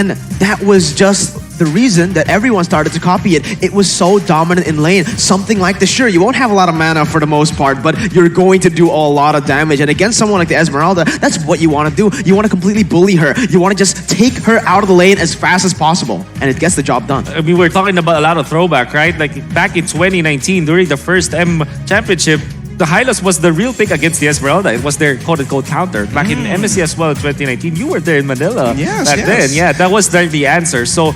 And that was just the reason that everyone started to copy it. It was so dominant in lane. Something like this, sure, you won't have a lot of mana for the most part, but you're going to do a lot of damage. And against someone like the Esmeralda, that's what you want to do. You want to completely bully her. You want to just take her out of the lane as fast as possible. And it gets the job done. I mean, we're talking about a lot of throwback, right? Like back in 2019, during the first M Championship, the Hylos was the real pick against the Esmeralda. It was their quote-unquote counter. Back in MSC as well in 2019, you were there in Manila back then. Yeah, that was the answer. So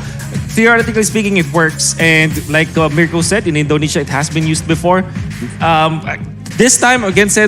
theoretically speaking, it works. And like Mirko said, in Indonesia, it has been used before. This time against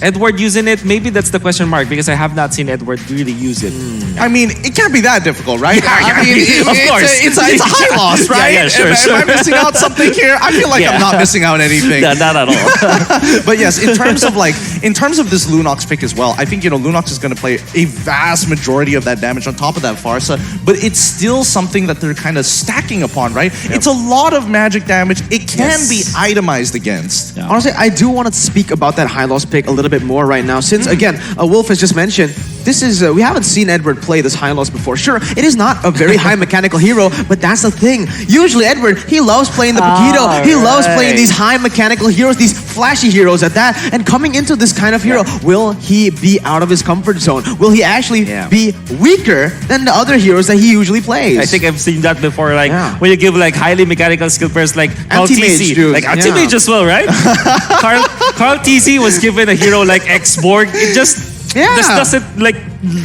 Edward using it, maybe that's the question mark because I have not seen Edward really use it. I mean, it can't be that difficult, right? I mean, of course. It's a high loss, right? Yeah, sure. Am I missing out something here? I feel like I'm not missing out anything. No, not at all. But yes, in terms of this Lunox pick as well, I think, Lunox is going to play a vast majority of that damage on top of that Farsa, but it's still something that they're kind of stacking upon, right? Yep. It's a lot of magic damage. It can be itemized against. Yeah. Honestly, I do want to speak about that high loss pick a little bit more right now, since again, Wolf has just mentioned, this is, we haven't seen Edward play this high loss before. Sure, it is not a very high mechanical hero, but that's the thing. Usually Edward, he loves playing the Paquito. He loves playing these high mechanical heroes, these flashy heroes at that. And coming into this kind of hero, will he be out of his comfort zone? Will he actually be weaker than the other heroes that he usually plays? I think I've seen that before, like when you give like highly mechanical skill players like Carl TC. Like anti-mage as well, right? Carl TC was given a hero like X-Borg. It just doesn't like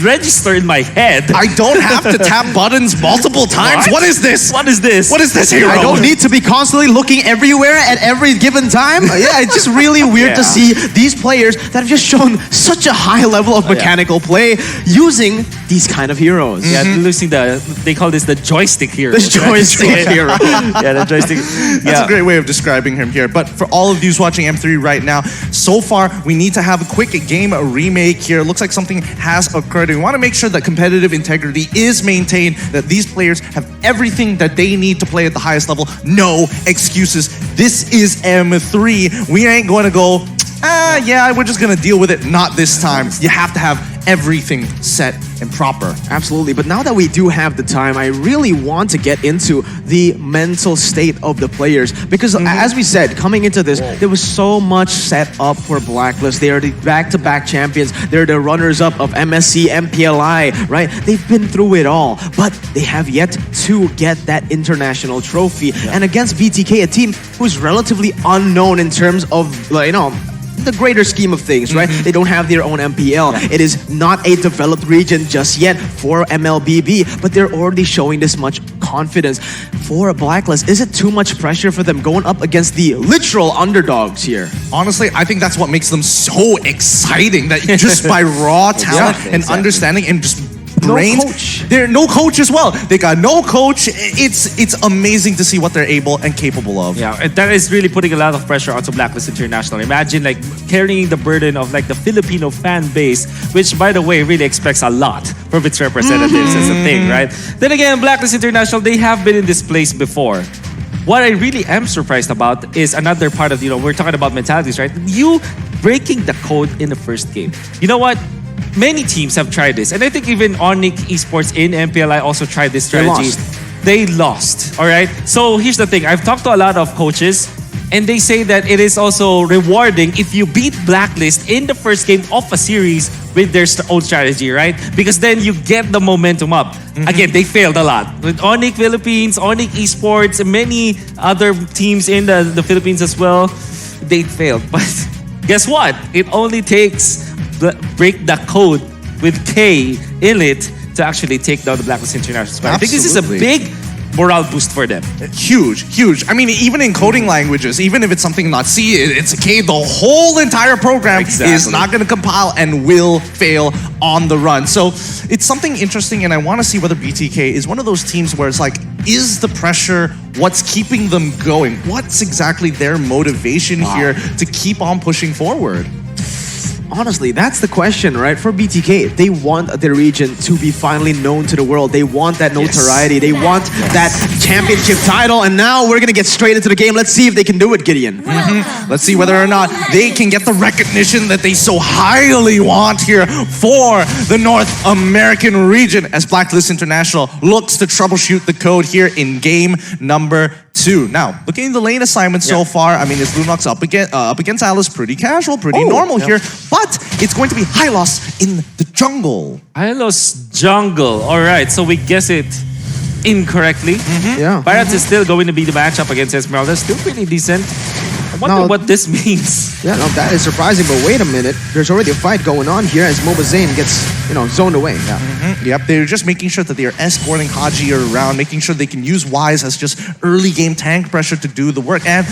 register in my head. I don't have to tap buttons multiple times. What is this? What is this? What is this hero? I don't need to be constantly looking everywhere at every given time. Yeah, it's just really weird to see these players that have just shown such a high level of mechanical play using these kind of heroes. Yeah, losing they call this the joystick hero. The joystick hero. Yeah, the joystick. That's a great way of describing him here. But for all of you watching M3 right now, so far we need to have a quick game remake here. Looks like something has occurred. We want to make sure that competitive integrity is maintained, that these players have everything that they need to play at the highest level. No excuses. This is M3. We ain't going to go, we're just going to deal with it. Not this time. You have to have everything set and proper. Absolutely. But now that we do have the time, I really want to get into the mental state of the players. Because as we said, coming into this, there was so much set up for Blacklist. They are the back-to-back champions. They're the runners-up of MSC, MPLI, right? They've been through it all. But they have yet to get that international trophy. And against BTK, a team who's relatively unknown in terms of, the greater scheme of things, right? They don't have their own MPL. It is not a developed region just yet for MLBB, but they're already showing this much confidence. For Blacklist, is it too much pressure for them going up against the literal underdogs here? Honestly, I think that's what makes them so exciting, that just by raw talent and understanding and just brains. No coach. They're no coach as well. They got no coach. It's amazing to see what they're able and capable of. Yeah, and that is really putting a lot of pressure onto Blacklist International. Imagine like carrying the burden of like the Filipino fan base, which by the way really expects a lot from its representatives as a thing, right? Then again, Blacklist International, they have been in this place before. What I really am surprised about is another part of, we're talking about mentalities, right? You breaking the code in the first game. You know what? Many teams have tried this. And I think even Onyx Esports in MPLI also tried this strategy. They lost. All right? So here's the thing. I've talked to a lot of coaches and they say that it is also rewarding if you beat Blacklist in the first game of a series with their own strategy, right? Because then you get the momentum up. Again, they failed a lot. With Onyx Philippines, Onyx Esports, and many other teams in the Philippines as well, they failed. But guess what? It only takes break the code with K in it to actually take down the Blacklist International. I think this is a big morale boost for them. Huge. I mean, even in coding languages, even if it's something not C, it's a K, the whole entire program is not going to compile and will fail on the run. So it's something interesting, and I want to see whether BTK is one of those teams where it's like, is the pressure what's keeping them going? What's exactly their motivation here to keep on pushing forward? honestly, that's the question, right? For BTK, they want their region to be finally known to the world. They want that notoriety. They want that championship title. And now we're going to get straight into the game. Let's see if they can do it, Gideon. Let's see whether or not they can get the recognition that they so highly want here for the North American region as Blacklist International looks to troubleshoot the code here in game number 2. Now, looking at the lane assignment so far, I mean, it's Lunox up against Alice, pretty casual, pretty normal here, but it's going to be Hylos in the jungle. Hylos jungle. All right, so we guess it incorrectly. Yeah. Pirates is still going to be the matchup against Esmeralda. Still pretty decent. I wonder what this means. Yeah, no, that is surprising, but wait a minute. There's already a fight going on here as MobaZane gets, zoned away. Yeah. Yep, they're just making sure that they are escorting Haji around, making sure they can use Wise as just early game tank pressure to do the work. And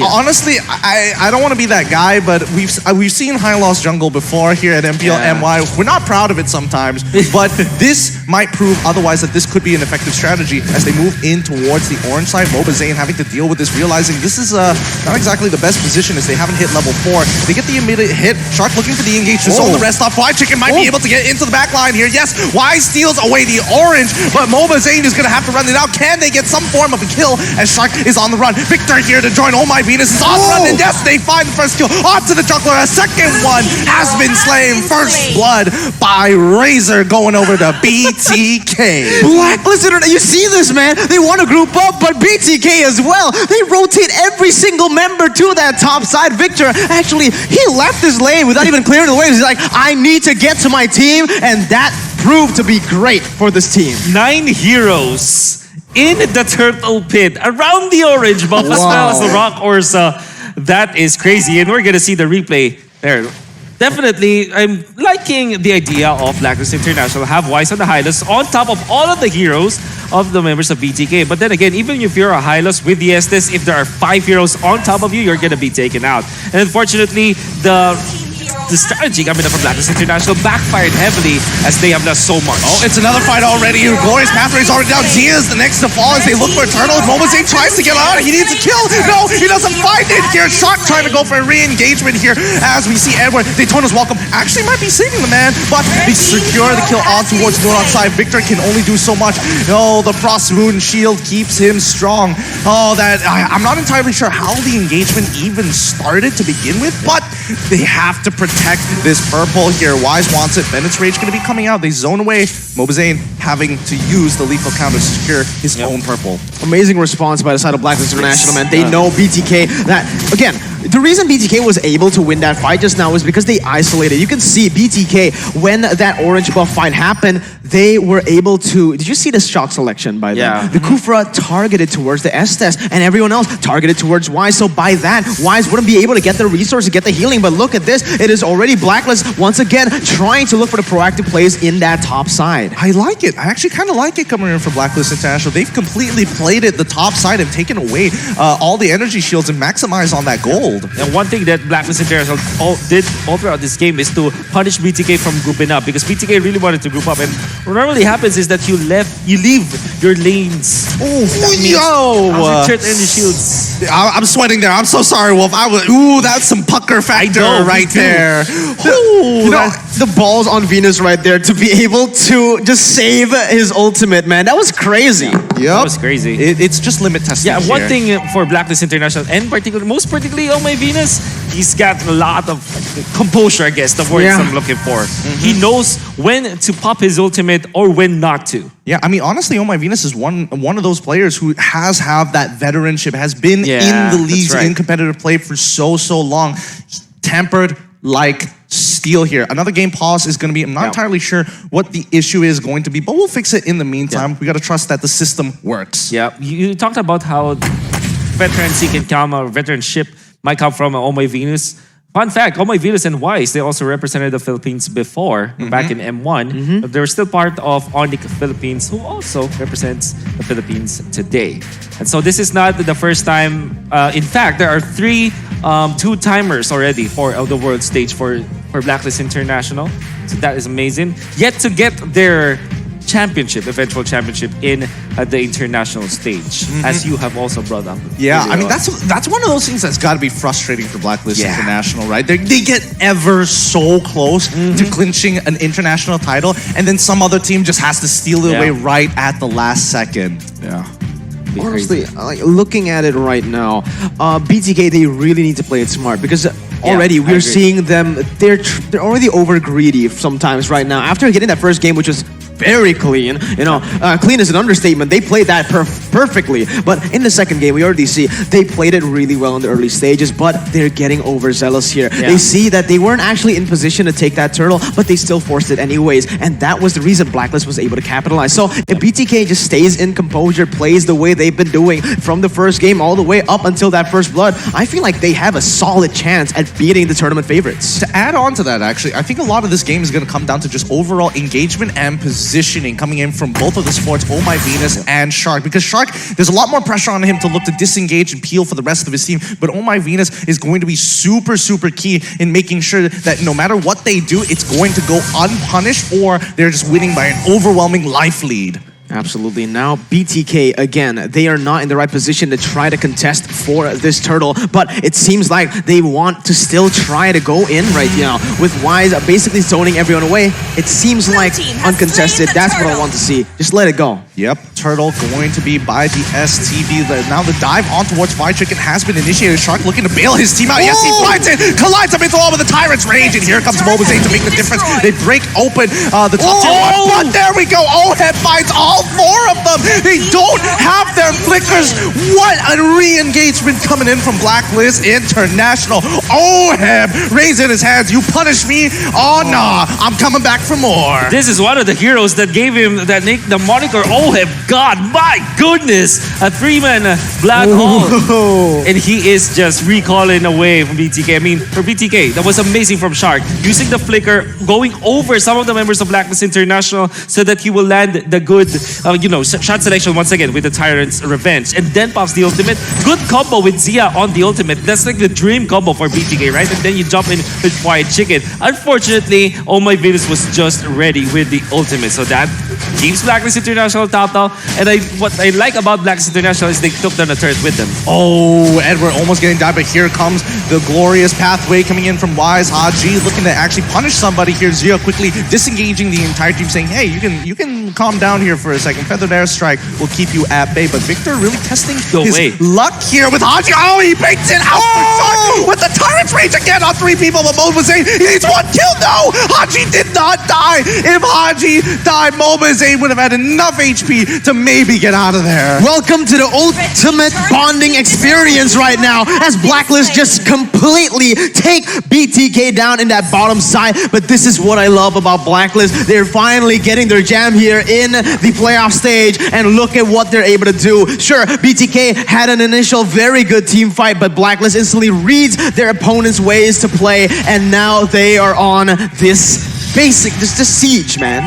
honestly, I don't want to be that guy, but we've seen Hylos jungle before here at MPL MY. We're not proud of it sometimes, but this might prove otherwise that this could be an effective strategy as they move in towards the orange side. MobaZane having to deal with this, realizing this is not exactly the best position as they haven't hit level 4. They get the immediate hit. Shark looking for the engage to solve the rest off. Fly Chicken might be able to get into the back line here. Yes, Wise steals away the orange, but MobaZane is going to have to run it out. Can they get some form of a kill as Shark is on the run? Victor here to join Ohmyv33nus is on the run, and yes, they find the first kill onto the jungler. A second one has been slain. First blood by Razor going over to BTK. Blacklist, you see this, man? They want to group up, but BTK as well. They rotate every single member to that top side. Victor, actually, he left his lane without even clearing the waves. He's like, I need to get to my team, and that proved to be great for this team. 9 heroes in the turtle pit around the orange buff as well as the rock Ursa. That is crazy, and we're gonna see the replay there. Definitely, I'm liking the idea of Blacklist International have Wise on the Hylos on top of all of the heroes of the members of BTK. But then again, even if you're a Hylos with the Estes, if there are 5 heroes on top of you, you're gonna be taken out. And unfortunately, the strategy coming up from Blacklist International backfired heavily as they have lost so much. Oh, it's another fight already. Glorious Pathway is already down. Zia is the next to fall as they look for Eternal. MobaZane tries to get out. He needs a kill. No, he doesn't find it here. Shock trying to go for a re-engagement here as we see Edward. Daytona's welcome actually might be saving the man, but they secure the kill on towards the north side. Victor can only do so much. No, the Frost Moon shield keeps him strong. Oh, I'm not entirely sure how the engagement even started to begin with, but they have to protect this purple here. Wise wants it. Bennett's Rage going to be coming out. They zone away. MobaZane having to use the lethal counter to secure his own purple. Amazing response by the side of Blacklist International, man. They know BTK. That, again, the reason BTK was able to win that fight just now is because they isolated. You can see BTK, when that orange buff fight happened, they were able to... Did you see the shot selection by them? Yeah. The Kufra targeted towards the Estes, and everyone else targeted towards Wise. So by that, Wise wouldn't be able to get the resource to get the healing. But look at this. It is already Blacklist, once again, trying to look for the proactive plays in that top side. I like it. I actually kind of like it coming in from Blacklist International. They've completely played it the top side and taken away all the energy shields and maximized on that gold. And one thing that Blacklist International did all throughout this game is to punish BTK from grouping up, because BTK really wanted to group up, and what normally happens is that you leave your lanes. Oh, Turret energy shields. I'm sweating there. I'm so sorry, Wolf. That's some pucker factor right there. The balls on Venus right there to be able to just save his ultimate, man. That was crazy. That was crazy. It's just limit testing. Yeah, one thing for Blacklist International, and most particularly Ohmyv33nus, he's got a lot of composure, I guess, the words I'm looking for. He knows when to pop his ultimate or when not to. Yeah, I mean, honestly, Ohmyv33nus is one of those players who has that veteranship, has been in the leagues in competitive play for so long. Tempered like steel here. Another game pause is going to be, I'm not entirely sure what the issue is going to be, but we'll fix it in the meantime. We got to trust that the system works. Yeah, you talked about how veterancy can come, or veteranship might come from Ohmyv33nus. Fun fact, Ohmyv33nus and Wise, they also represented the Philippines before, back in M1. But they're still part of Onyx Philippines, who also represents the Philippines today. And so this is not the first time. In fact, there are 3 two-timers already for the world stage for Blacklist International. So that is amazing. Yet to get their championship, eventual championship in the international stage, as you have also brought up. Yeah, I mean, earlier on. that's one of those things that's got to be frustrating for Blacklist Yeah. International, right? They get ever so close to clinching an international title, and then some other team just has to steal it Yeah. away right at the last second. Yeah. Be Honestly, crazy. like, looking at it right now, BTK, they really need to play it smart because already I we're agree. seeing them. They're already over greedy sometimes right now. After getting that first game, which was very clean, clean is an understatement. They played that perfectly. But in the second game, we already see they played it really well in the early stages, but they're getting overzealous here. Yeah. They see that they weren't actually in position to take that turtle, but they still forced it anyways. And that was the reason Blacklist was able to capitalize. So if BTK just stays in composure, plays the way they've been doing from the first game all the way up until that first blood, I feel like they have a solid chance at beating the tournament favorites. To add on to that, actually, I think a lot of this game is going to come down to just overall engagement and positioning coming in from both of the sports, Ohmyv33nus and Shark. Because Shark, there's a lot more pressure on him to look to disengage and peel for the rest of his team. But Ohmyv33nus is going to be super, super key in making sure that no matter what they do, it's going to go unpunished or they're just winning by an overwhelming life lead. Absolutely. Now, BTK, again, they are not in the right position to try to contest for this turtle, but it seems like they want to still try to go in right now. With Wise basically zoning everyone away, it seems like uncontested. That's what I want to see. Just let it go. Yep, turtle going to be by the STB. Now the dive on towards Fire Chicken has been initiated. Shark looking to bail his team out. Yes, he finds it. Collides up into all with the Tyrant's Rage. And here comes MobaZane to make the difference. They break open the top tier one. But there we go. Ohmyv finds all four of them. They don't have their flickers. What a re-engagement coming in from Blacklist International. Ohmyv raising his hands. You punish me? Oh, nah. I'm coming back for more. This is one of the heroes that gave him the moniker Ohmyv. God, my goodness! A three-man black hole. And he is just recalling away from BTK. I mean, for BTK, that was amazing from Shark. Using the flicker, going over some of the members of Blacklist International so that he will land the good, shot selection once again with the Tyrant's Revenge. And then pops the ultimate. Good combo with Zia on the ultimate. That's like the dream combo for BTK, right? And then you jump in with Quiet Chicken. Unfortunately, Ohmyv33nus was just ready with the ultimate. So that keeps Blacklist International top now. And what I like about Blacklist International is they took down the turret with them. Oh, Edward almost getting died, but here comes the glorious pathway coming in from Wise. Haji looking to actually punish somebody here. Zia quickly disengaging the entire team, saying, hey, you can calm down here for a second. Feathered Airstrike will keep you at bay. But Victor really testing his luck here with Haji. Oh, he bakes it out for Shark with the Tyrant's Rage again on three people. But MobaZane, he needs one kill. No, Haji did not die. If Haji died, MobaZane would have had enough HP to maybe get out of there. Welcome to the ultimate bonding experience right now as Blacklist just completely take BTK down in that bottom side. But this is what I love about Blacklist. They're finally getting their jam here in the playoff stage, and look at what they're able to do. Sure, BTK had an initial very good team fight, but Blacklist instantly reads their opponent's ways to play, and now they are on this siege, man.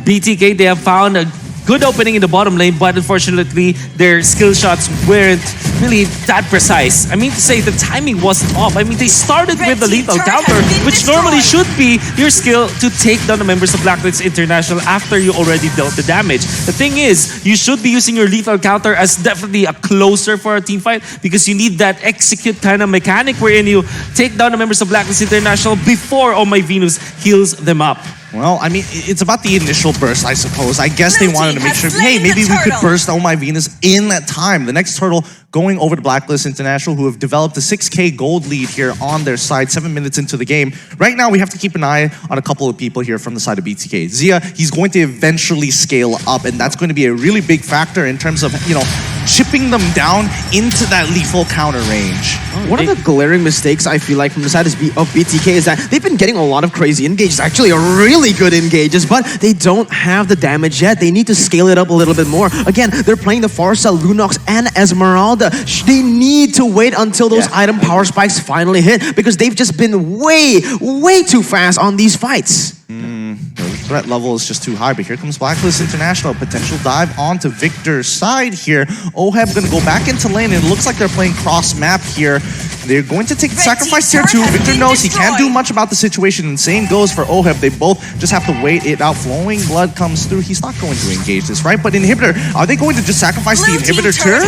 BTK, they have found a good opening in the bottom lane, but unfortunately, their skill shots weren't really that precise. I mean to say, the timing wasn't off. I mean, they started with the lethal counter, which normally should be your skill to take down the members of Blacklist International after you already dealt the damage. The thing is, you should be using your lethal counter as definitely a closer for a team fight because you need that execute kind of mechanic wherein you take down the members of Blacklist International before Ohmyv33nus heals them up. Well, I mean, it's about the initial burst, I suppose. I guess they wanted to make sure, hey, maybe we could burst Ohmyv33nus in that time. The next turtle going over to Blacklist International, who have developed a 6K gold lead here on their side, 7 minutes into the game. Right now, we have to keep an eye on a couple of people here from the side of BTK. Zia, he's going to eventually scale up, and that's going to be a really big factor in terms of, chipping them down into that lethal counter range. One of the glaring mistakes I feel like from the side of BTK is that they've been getting a lot of crazy engages, actually a really good engages, but they don't have the damage yet. They need to scale it up a little bit more. Again, they're playing the Farsa, Lunox, and Esmeralda. They need to wait until those item power spikes finally hit because they've just been way too fast on these fights. The threat level is just too high, but here comes Blacklist International. Potential dive onto Victor's side here. Ohmyv gonna go back into lane, and it looks like they're playing cross-map here. They're going to take the sacrifice tier 2. Victor knows he can't do much about the situation, and same goes for Ohmyv. They both just have to wait it out. Flowing blood comes through. He's not going to engage this, right? But Inhibitor, are they going to just sacrifice the Inhibitor tier?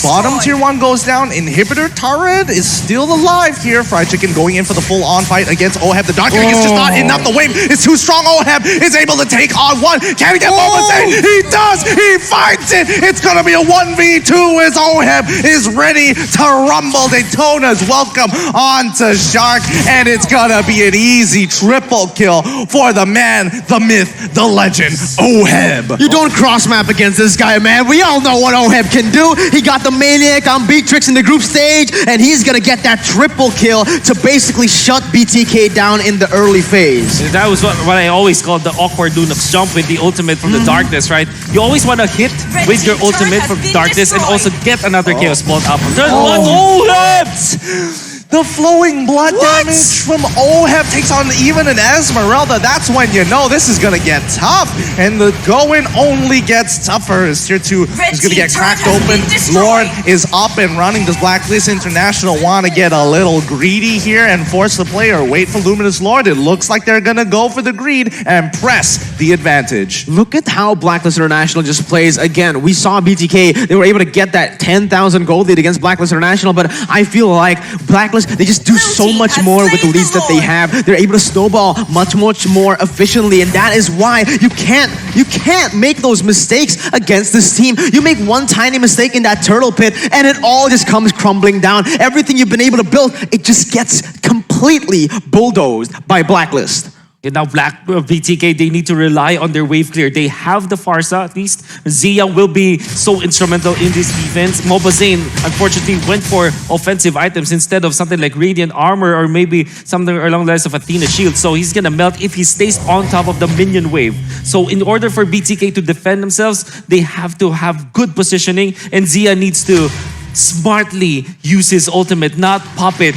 Bottom tier 1 goes down. Inhibitor turret is still alive here. Fried Chicken going in for the full-on fight against Ohmyv. The Dark Ring is just not enough. The wave is too strong. Ohmyv is able to take on one. Can he get MobaZane? He does! He fights it! It's gonna be a 1v2 as Ohmyv is ready to rumble. Daytona's welcome onto Shark, and it's gonna be an easy triple kill for the man, the myth, the legend, Ohmyv. You don't cross-map against this guy, man. We all know what Ohmyv can do. He got the Maniac on Beatrix in the group stage, and he's gonna get that triple kill to basically shut BTK down in the early phase. That was what I always called the awkward Lunox jump with the ultimate from the darkness, right? You always want to hit with your ultimate from darkness and also get another Chaos Bolt up. Turn one, Ohmyv! The flowing blood damage from Ohmyv takes on even an Esmeralda. That's when you know this is gonna get tough. And the going only gets tougher as tier 2 is gonna get cracked open. Lord is up and running. Does Blacklist International want to get a little greedy here and force the player? Wait for Luminous Lord. It looks like they're gonna go for the greed and press the advantage. Look at how Blacklist International just plays. Again, we saw BTK. They were able to get that 10,000 gold lead against Blacklist International, but I feel like Blacklist, they just do so much more with the leads that they have. They're able to snowball much more efficiently, and that is why you can't make those mistakes against this team. You make one tiny mistake in that turtle pit, and it all just comes crumbling down. Everything you've been able to build, it just gets completely bulldozed by Blacklist. And now BTK, they need to rely on their wave clear. They have the Farsa at least. Zia will be so instrumental in this defense. MobaZane, unfortunately, went for offensive items instead of something like Radiant Armor or maybe something along the lines of Athena Shield. So he's gonna melt if he stays on top of the minion wave. So in order for BTK to defend themselves, they have to have good positioning, and Zia needs to smartly use his ultimate, not pop it,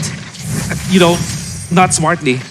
not smartly.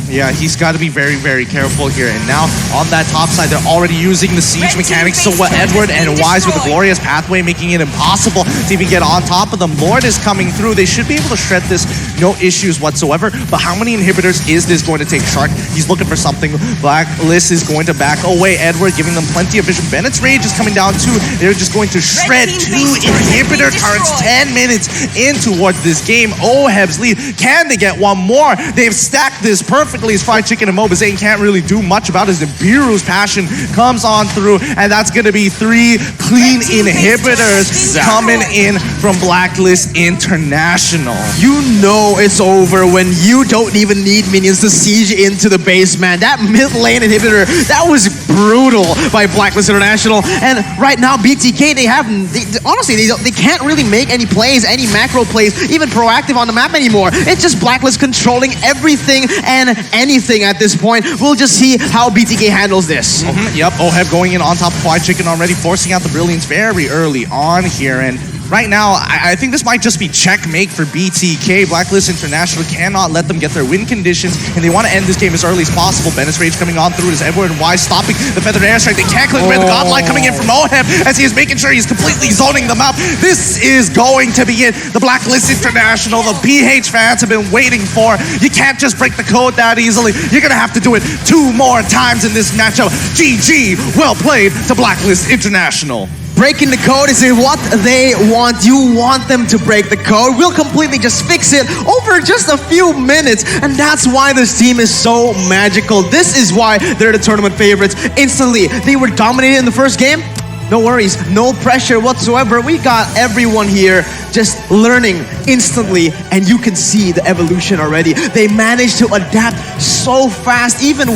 Yeah, he's got to be very careful here. And now on that top side, they're already using the siege mechanics. So what Edward and Wise with the glorious pathway, making it impossible to even get on top of them. Lord is coming through. They should be able to shred this, no issues whatsoever. But how many inhibitors is this going to take? Shark, he's looking for something. Blacklist is going to back away. Edward giving them plenty of vision. Bennett's rage is coming down too. They're just going to shred 2 inhibitor turrets 10 minutes in towards this game. Ohmyv's lead. Can they get one more? They've stacked this perfectly as Fried Chicken and MobaZane can't really do much about it. As the Biru's passion comes on through, and that's going to be 3 clean inhibitors coming in from Blacklist International. You know it's over when you don't even need minions to siege into the base, man. That mid lane inhibitor, that was brutal by Blacklist International. And right now, BTK, honestly, they can't really make any plays, any macro plays, even proactive on the map anymore. It's just Blacklist controlling everything and anything at this point. We'll just see how BTK handles this. Yep, Ohmyv going in on top of Fried Chicken already, forcing out the Brilliance very early on here. And right now, I think this might just be checkmate for BTK. Blacklist International cannot let them get their win conditions, and they want to end this game as early as possible. Bennett's Rage coming on through as Edward and Wise stopping the Feathered Airstrike. They can't click the Godlike coming in from Ohmyv as he is making sure he's completely zoning them out. This is going to be it. The Blacklist International, the PH fans have been waiting for. You can't just break the code that easily. You're going to have to do it 2 more times in this matchup. GG, well played to Blacklist International. Breaking the code is what they want. You want them to break the code. We'll completely just fix it over just a few minutes. And that's why this team is so magical. This is why they're the tournament favorites. Instantly, they were dominated in the first game. No worries, no pressure whatsoever. We got everyone here just learning instantly, and you can see the evolution already. They managed to adapt so fast, even